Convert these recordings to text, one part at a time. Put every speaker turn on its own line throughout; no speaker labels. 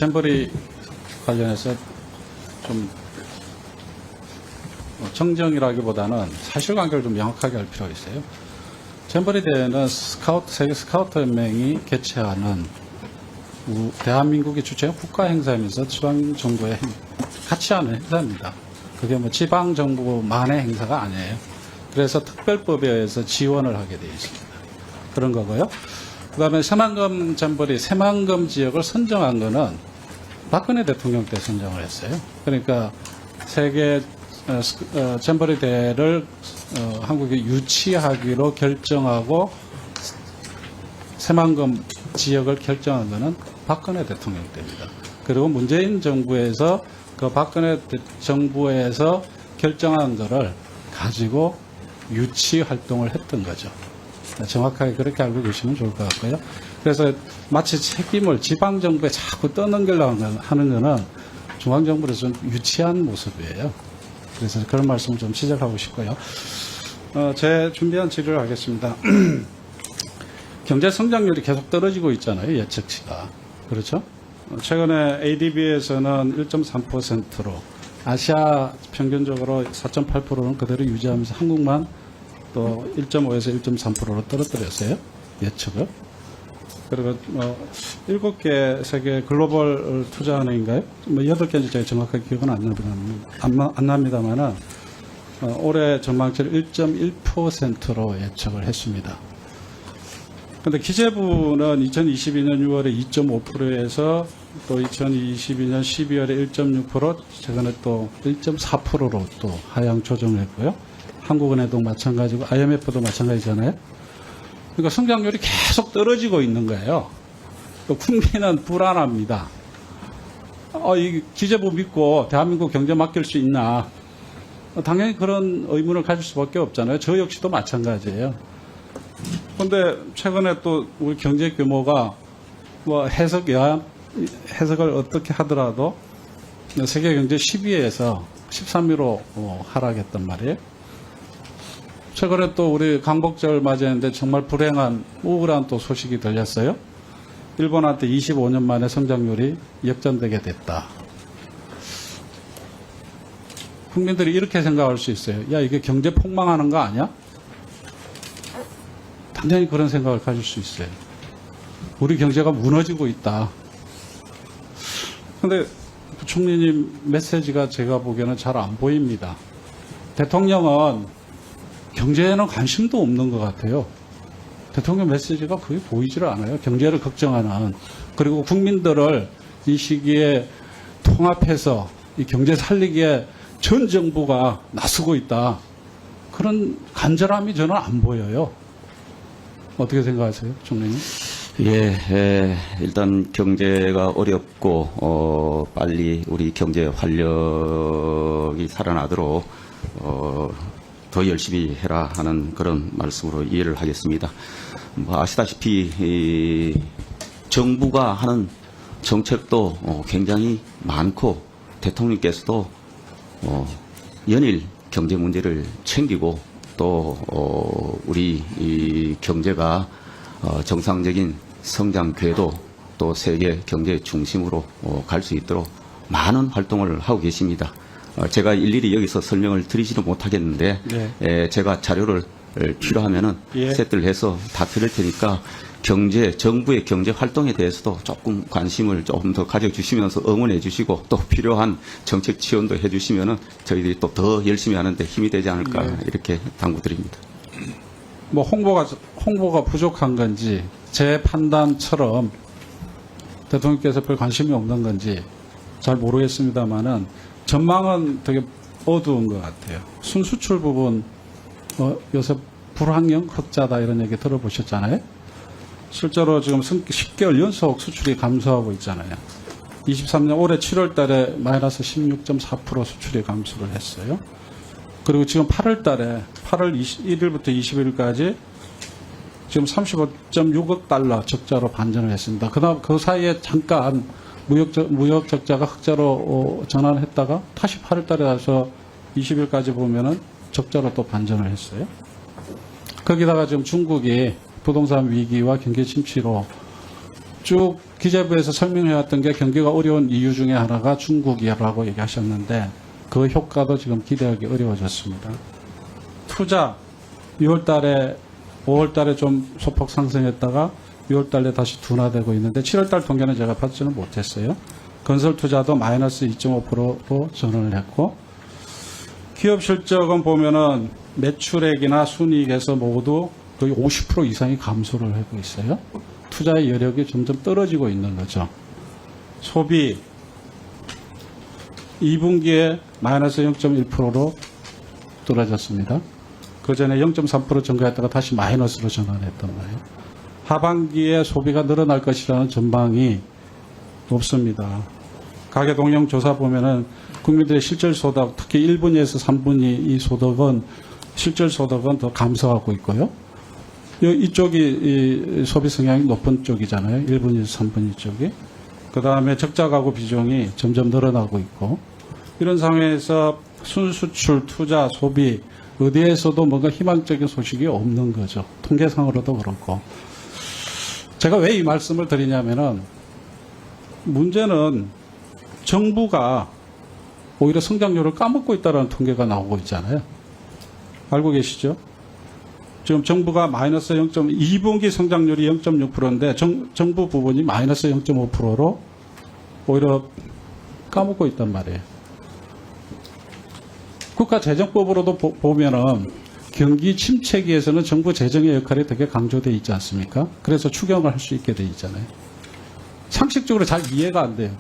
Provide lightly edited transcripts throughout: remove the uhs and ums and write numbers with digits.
잼버리 관련해서 좀 정정이라기보다는 사실관계를 좀 명확하게 할 필요가 있어요. 잼버리 대회는 세계 스카우트 연맹이 개최하는 대한민국이 주최한 국가 행사이면서 지방 정부의 같이 하는 행사입니다. 그게 뭐 지방 정부만의 행사가 아니에요. 그래서 특별법에 의해서 지원을 하게 되어 있습니다. 그런 거고요. 그다음에 새만금 잼버리 새만금 지역을 선정한 거는 박근혜 대통령 때 선정을 했어요. 그러니까 세계 잼버리 대회를 한국에 유치하기로 결정하고 새만금 지역을 결정한 것은 박근혜 대통령 때입니다. 그리고 문재인 정부에서 그 박근혜 정부에서 결정한 것을 가지고 유치 활동을 했던 거죠. 정확하게 그렇게 알고 계시면 좋을 것 같고요. 그래서 마치 책임을 지방정부에 자꾸 떠넘기려고 하는 것은 중앙정부에서 좀 유치한 모습이에요. 그래서 그런 말씀을 좀 지적하고 싶고요. 제 준비한 질의를 하겠습니다. 경제 성장률이 계속 떨어지고 있잖아요. 예측치가. 그렇죠? 최근에 ADB에서는 1.3%로 아시아 평균적으로 4.8%는 그대로 유지하면서 한국만 또 1.5에서 1.3%로 떨어뜨렸어요. 예측을. 그리고 7개 세계 글로벌 투자은행인가요? 8개인지 제가 정확하게 기억은 안 납니다만은 올해 전망치를 1.1%로 예측을 했습니다. 그런데 기재부는 2022년 6월에 2.5%에서 또 2022년 12월에 1.6%, 최근에 또 1.4%로 또 하향 조정했고요. 한국은행도 마찬가지고 IMF도 마찬가지잖아요. 그러니까 성장률이 계속 떨어지고 있는 거예요. 또 국민은 불안합니다. 이 기재부 믿고 대한민국 경제 맡길 수 있나? 당연히 그런 의문을 가질 수밖에 없잖아요. 저 역시도 마찬가지예요. 그런데 최근에 또 우리 경제 규모가 뭐 해석을 어떻게 하더라도 세계 경제 10위에서 13위로 하락했단 말이에요. 최근에 또 우리 광복절 맞이했는데 정말 불행한 우울한 또 소식이 들렸어요. 일본한테 25년 만에 성장률이 역전되게 됐다. 국민들이 이렇게 생각할 수 있어요. 야, 이게 경제 폭망하는 거 아니야? 당연히 그런 생각을 가질 수 있어요. 우리 경제가 무너지고 있다. 그런데 부총리님 메시지가 제가 보기에는 잘 안 보입니다. 대통령은 경제에는 관심도 없는 것 같아요. 대통령 메시지가 거의 보이지를 않아요. 경제를 걱정하는. 그리고 국민들을 이 시기에 통합해서 이 경제 살리기에 전 정부가 나서고 있다. 그런 간절함이 저는 안 보여요. 어떻게 생각하세요, 총리님?
예, 일단 경제가 어렵고 빨리 우리 경제 활력이 살아나도록 더 열심히 해라 하는 그런 말씀으로 이해를 하겠습니다. 아시다시피 정부가 하는 정책도 굉장히 많고 대통령께서도 연일 경제 문제를 챙기고 또 우리 이 경제가 정상적인 성장 궤도 또 세계 경제 중심으로 갈 수 있도록 많은 활동을 하고 계십니다. 제가 일일이 여기서 설명을 드리지는 못하겠는데 제가 자료를 필요하면은 세트를 해서 다 드릴 테니까 정부의 경제 활동에 대해서도 조금 관심을 조금 더 가져주시면서 응원해 주시고 또 필요한 정책 지원도 해 주시면은 저희들이 또 더 열심히 하는데 힘이 되지 않을까 이렇게 당부드립니다.
뭐 홍보가 부족한 건지 제 판단처럼 대통령께서 별 관심이 없는 건지 잘 모르겠습니다만은 전망은 되게 어두운 것 같아요. 순수출 부분 요새 불황형 흑자다 이런 얘기 들어보셨잖아요. 실제로 지금 10개월 연속 수출이 감소하고 있잖아요. 23년 올해 7월 달에 마이너스 16.4% 수출이 감소를 했어요. 그리고 지금 8월 달에 8월 21일부터 20일까지 지금 35.6억 달러 적자로 반전을 했습니다. 그다음 그 사이에 잠깐 무역 적자가 흑자로 전환했다가 다시 8월 달에 가서 20일까지 보면은 적자로 또 반전을 했어요. 거기다가 지금 중국이 부동산 위기와 경기 침체로 쭉 기재부에서 설명해왔던 게 경기가 어려운 이유 중에 하나가 중국이라고 얘기하셨는데 그 효과도 지금 기대하기 어려워졌습니다. 투자 6월 달에 5월 달에 좀 소폭 상승했다가 6월 달에 다시 둔화되고 있는데 7월 달 통계는 제가 받지는 못했어요. 건설 투자도 마이너스 2.5%로 전환을 했고 기업 실적은 보면은 매출액이나 순이익에서 모두 거의 50% 이상이 감소를 하고 있어요. 투자의 여력이 점점 떨어지고 있는 거죠. 소비 2분기에 마이너스 0.1%로 떨어졌습니다. 그 전에 0.3% 증가했다가 다시 마이너스로 전환했던 거예요. 하반기에 소비가 늘어날 것이라는 전망이 없습니다. 가계 동향 조사 보면은 국민들의 실질 소득, 특히 1분위에서 3분위 이 소득은 실질 소득은 더 감소하고 있고요. 이쪽이 이 소비 성향이 높은 쪽이잖아요. 1분위, 3분위 쪽이. 그 다음에 적자 가구 비중이 점점 늘어나고 있고 이런 상황에서 순수출, 투자, 소비 어디에서도 뭔가 희망적인 소식이 없는 거죠. 통계상으로도 그렇고. 제가 왜 이 말씀을 드리냐면은 문제는 정부가 오히려 성장률을 까먹고 있다는 통계가 나오고 있잖아요. 알고 계시죠? 지금 정부가 마이너스 2분기 성장률이 0.6%인데 정부 부분이 마이너스 0.5%로 오히려 까먹고 있단 말이에요. 국가재정법으로도 보면은 경기 침체기에서는 정부 재정의 역할이 되게 강조되어 있지 않습니까? 그래서 추경을 할 수 있게 되어 있잖아요. 상식적으로 잘 이해가 안 돼요.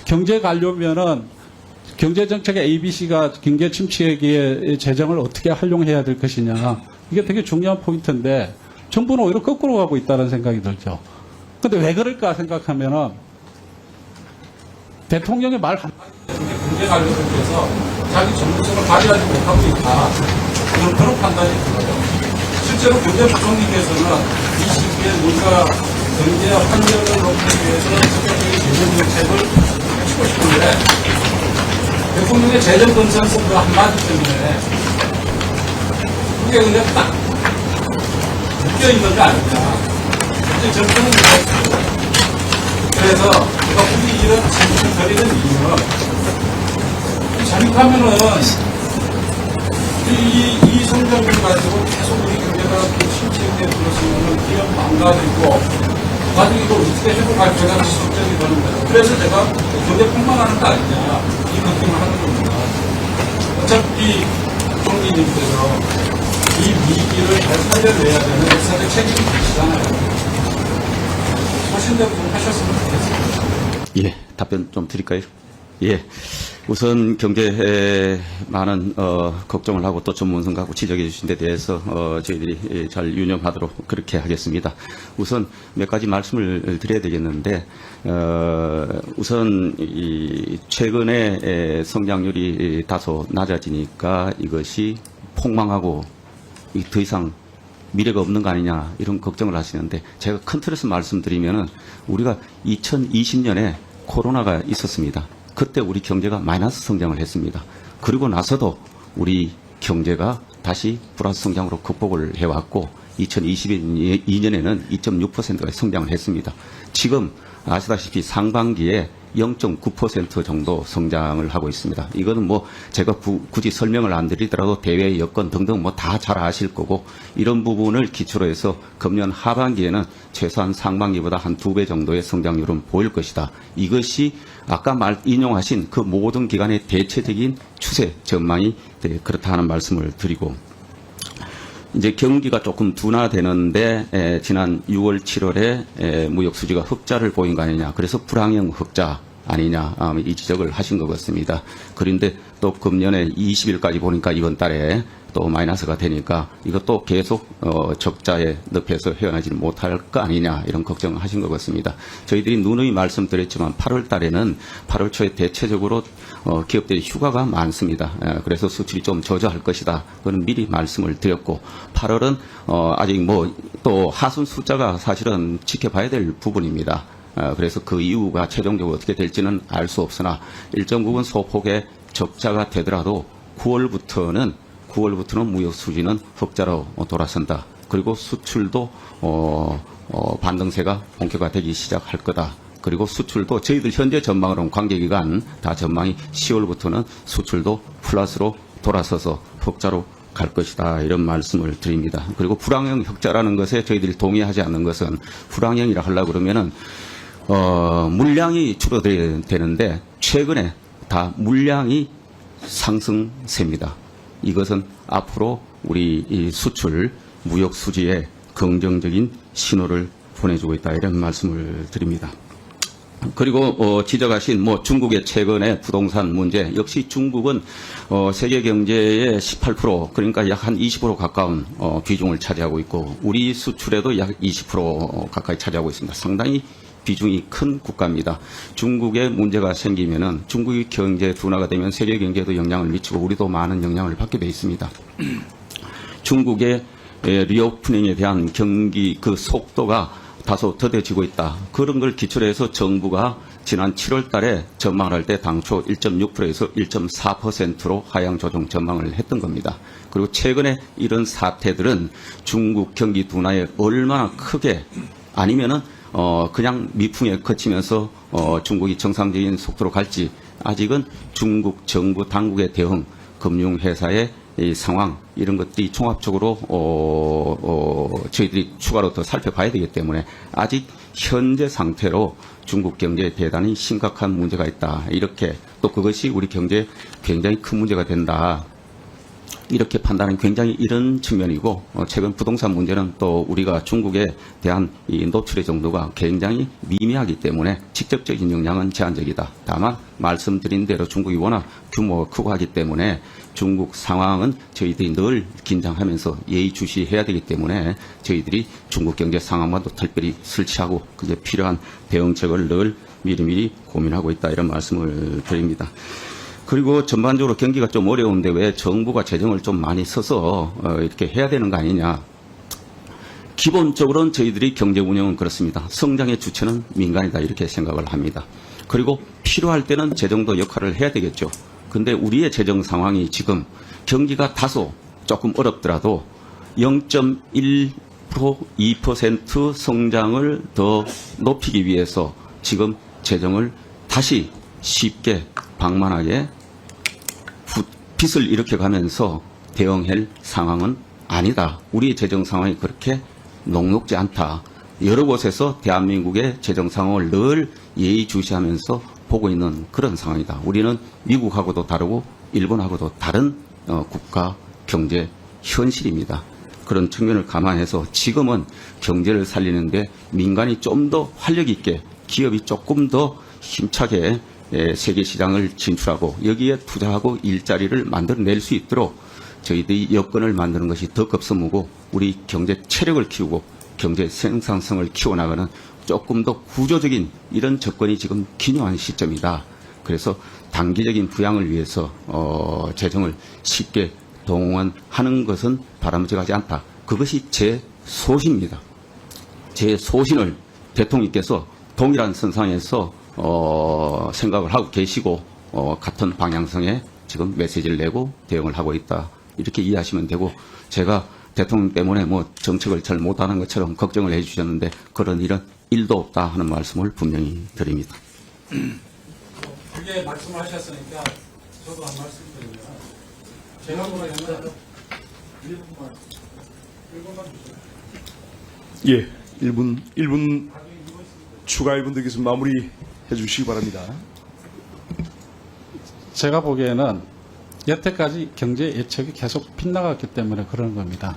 경제 가려면은 경제정책의 ABC가 경제 침체기에 재정을 어떻게 활용해야 될 것이냐. 이게 되게 중요한 포인트인데 정부는 오히려 거꾸로 가고 있다는 생각이 들죠. 그런데 왜 그럴까 생각하면은 대통령의 말 한마디 때문에 경제 관련해서 자기 전문성을 발휘하지 못하고 있다. 그런 판단이 들어요. 실제로 경제부총리께서는 이 시기에 뭔가 경제 환경을 높이기 위해서는 적극적인 재정 정책을 펼치고 싶은데 대통령의 재정 건선서 그 한마디 때문에 그게 그냥 딱 묶여있는 거 아니냐. 이제 정권은 그렇습니다. 그래서 제가 우리 이런 질문을 드리는 이유는 잘못하면은 이 성장을 가지고 계속 우리 경제가 침체기에 들어서면 기업 망가지고 나중에 이걸 어떻게 회복할 제가 걱정이 되는 거예요. 그래서 제가 경제 폭망하는 거 아니냐 이 걱정을 하는 겁니다. 어차피 총리님께서 이 위기를 잘 살려내야 되는 역사적 책임이 있으시잖아요. 소신대로 좀 하셨으면 좋겠습니다.
예, 답변 좀 드릴까요? 예. 우선 경제에 많은 걱정을 하고 또 전문성하고 지적해 주신 데 대해서 저희들이 잘 유념하도록 그렇게 하겠습니다. 우선 몇 가지 말씀을 드려야 되겠는데 우선 이 최근에 성장률이 다소 낮아지니까 이것이 폭망하고 더 이상 미래가 없는 거 아니냐 이런 걱정을 하시는데 제가 큰 틀에서 말씀드리면은 우리가 2020년에 코로나가 있었습니다. 그때 우리 경제가 마이너스 성장을 했습니다. 그리고 나서도 우리 경제가 다시 플러스 성장으로 극복을 해왔고 2022년에는 2.6%가 성장을 했습니다. 지금 아시다시피 상반기에 0.9% 정도 성장을 하고 있습니다. 이거는 뭐 제가 굳이 설명을 안 드리더라도 대외 여건 등등 뭐 다 잘 아실 거고 이런 부분을 기초로 해서 금년 하반기에는 최소한 상반기보다 한 2배 정도의 성장률은 보일 것이다. 이것이 아까 인용하신 그 모든 기관의 대체적인 추세 전망이 그렇다 하는 말씀을 드리고 이제 경기가 조금 둔화되는데 지난 6월, 7월에 무역 수지가 흑자를 보인 거 아니냐. 그래서 불황형 흑자 아니냐 이 지적을 하신 것 같습니다. 그런데 또 금년에 20일까지 보니까 이번 달에 또 마이너스가 되니까 이것도 계속 적자의 늪에서 헤어나지를 못할 거 아니냐 이런 걱정을 하신 것 같습니다. 저희들이 누누이 말씀드렸지만 8월 달에는 8월 초에 대체적으로 기업들이 휴가가 많습니다. 그래서 수출이 좀 저조할 것이다. 그건 미리 말씀을 드렸고 8월은 아직 뭐 또 하순 숫자가 사실은 지켜봐야 될 부분입니다. 그래서 그 이유가 최종적으로 어떻게 될지는 알 수 없으나 일정 부분 소폭의 적자가 되더라도 9월부터는 무역 수지는 흑자로 돌아선다. 그리고 수출도 반등세가 본격화되기 시작할 거다. 그리고 수출도 저희들 현재 전망으로는 관계기간 다 전망이 10월부터는 수출도 플러스로 돌아서서 흑자로 갈 것이다. 이런 말씀을 드립니다. 그리고 불황형 흑자라는 것에 저희들이 동의하지 않는 것은 불황형이라 하려고 그러면은 물량이 줄어들어야 되는데 최근에 다 물량이 상승세입니다. 이것은 앞으로 우리 이 수출 무역 수지에 긍정적인 신호를 보내주고 있다. 이런 말씀을 드립니다. 그리고 지적하신 중국의 최근의 부동산 문제, 역시 중국은 세계 경제의 18% 그러니까 약 한 20% 가까운 비중을 차지하고 있고 우리 수출에도 약 20% 가까이 차지하고 있습니다. 상당히 비중이 큰 국가입니다. 중국에 문제가 생기면은 중국의 경제 둔화가 되면 세계 경제에도 영향을 미치고 우리도 많은 영향을 받게 돼 있습니다. 중국의 리오프닝에 대한 경기 그 속도가 다소 더뎌지고 있다. 그런 걸 기초로 해서 정부가 지난 7월 달에 전망을 할 때 당초 1.6%에서 1.4%로 하향 조정 전망을 했던 겁니다. 그리고 최근에 이런 사태들은 중국 경기 둔화에 얼마나 크게 아니면은 그냥 미풍에 그치면서 중국이 정상적인 속도로 갈지 아직은 중국 정부 당국의 대응, 금융회사의 이 상황 이런 것들이 종합적으로 저희들이 추가로 더 살펴봐야 되기 때문에 아직 현재 상태로 중국 경제에 대단히 심각한 문제가 있다. 이렇게 또 그것이 우리 경제에 굉장히 큰 문제가 된다. 이렇게 판단은 굉장히 이런 측면이고 최근 부동산 문제는 또 우리가 중국에 대한 이 노출의 정도가 굉장히 미미하기 때문에 직접적인 영향은 제한적이다. 다만 말씀드린 대로 중국이 워낙 규모가 크고 하기 때문에 중국 상황은 저희들이 늘 긴장하면서 예의주시해야 되기 때문에 저희들이 중국 경제 상황만도 특별히 설치하고 그게 필요한 대응책을 늘 미리미리 고민하고 있다. 이런 말씀을 드립니다. 그리고 전반적으로 경기가 좀 어려운데 왜 정부가 재정을 좀 많이 써서 이렇게 해야 되는 거 아니냐. 기본적으로는 저희들이 경제 운영은 그렇습니다. 성장의 주체는 민간이다 이렇게 생각을 합니다. 그리고 필요할 때는 재정도 역할을 해야 되겠죠. 근데 우리의 재정 상황이 지금 경기가 다소 조금 어렵더라도 0.1% 2% 성장을 더 높이기 위해서 지금 재정을 다시 쉽게 방만하게 빚을 일으켜가면서 대응할 상황은 아니다. 우리의 재정 상황이 그렇게 녹록지 않다. 여러 곳에서 대한민국의 재정 상황을 늘 예의주시하면서 보고 있는 그런 상황이다. 우리는 미국하고도 다르고 일본하고도 다른 국가 경제 현실입니다. 그런 측면을 감안해서 지금은 경제를 살리는데 민간이 좀 더 활력 있게 기업이 조금 더 힘차게 세계 시장을 진출하고 여기에 투자하고 일자리를 만들어낼 수 있도록 저희들이 여건을 만드는 것이 더 급선무고 우리 경제 체력을 키우고 경제 생산성을 키워나가는 조금 더 구조적인 이런 접근이 지금 기묘한 시점이다. 그래서 단기적인 부양을 위해서 재정을 쉽게 동원하는 것은 바람직하지 않다. 그것이 제 소신입니다. 제 소신을 대통령께서 동일한 선상에서 생각을 하고 계시고 같은 방향성의 지금 메시지를 내고 대응을 하고 있다. 이렇게 이해하시면 되고 제가 대통령 때문에 정책을 잘 못하는 것처럼 걱정을 해주셨는데 그런 일은 일도 없다 하는 말씀을 분명히 드립니다.
그게 말씀하셨으니까 저도 한 말씀 드리면 제가 보기에는 1분만 주세요.
예, 1분 추가 1분 드리겠습니다. 마무리해 주시기 바랍니다.
제가 보기에는 여태까지 경제 예측이 계속 빗나갔기 때문에 그런 겁니다.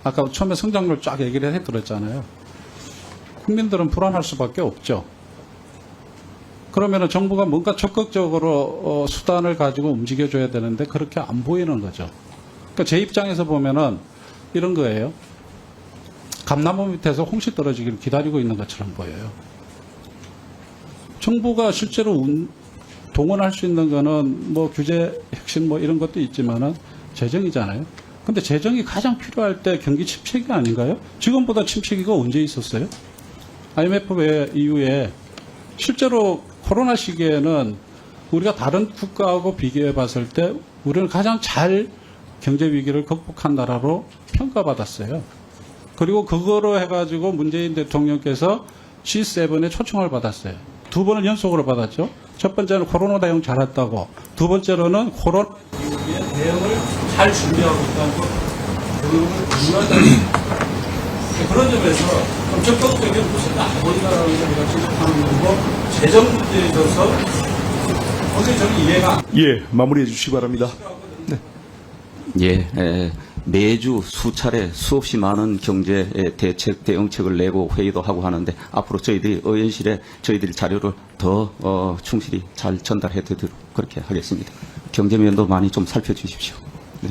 아까 처음에 성장률 쫙 얘기를 해드렸잖아요. 국민들은 불안할 수밖에 없죠. 그러면 정부가 뭔가 적극적으로 수단을 가지고 움직여줘야 되는데 그렇게 안 보이는 거죠. 그러니까 제 입장에서 보면은 이런 거예요. 감나무 밑에서 홍시 떨어지기를 기다리고 있는 것처럼 보여요. 정부가 실제로 동원할 수 있는 거는 규제 혁신 이런 것도 있지만은 재정이잖아요. 근데 재정이 가장 필요할 때 경기 침체기 아닌가요? 지금보다 침체기가 언제 있었어요? IMF 이후에 실제로 코로나 시기에는 우리가 다른 국가하고 비교해 봤을 때 우리는 가장 잘 경제 위기를 극복한 나라로 평가받았어요. 그리고 그거로 해가지고 문재인 대통령께서 G7에 초청을 받았어요. 2번을 연속으로 받았죠. 첫 번째는 코로나 대응 잘했다고, 두 번째로는 코로나 이후에 대응을 잘 준비하고 있다고 그걸 중요하다는 그런 점에서 좀 적극적인 모습이 안 보인다라는 걸 우리가 지적하는 거고, 재정 문제에 있어서 굉장히 저는 이해가 안
예, 마무리해 주시기 바랍니다.
예, 매주 수차례 수없이 많은 경제 대책, 대응책을 내고 회의도 하고 하는데 앞으로 저희들이 의원실에 저희들이 자료를 더 충실히 잘 전달해 드리도록 그렇게 하겠습니다. 경제면도 많이 좀 살펴주십시오. 네.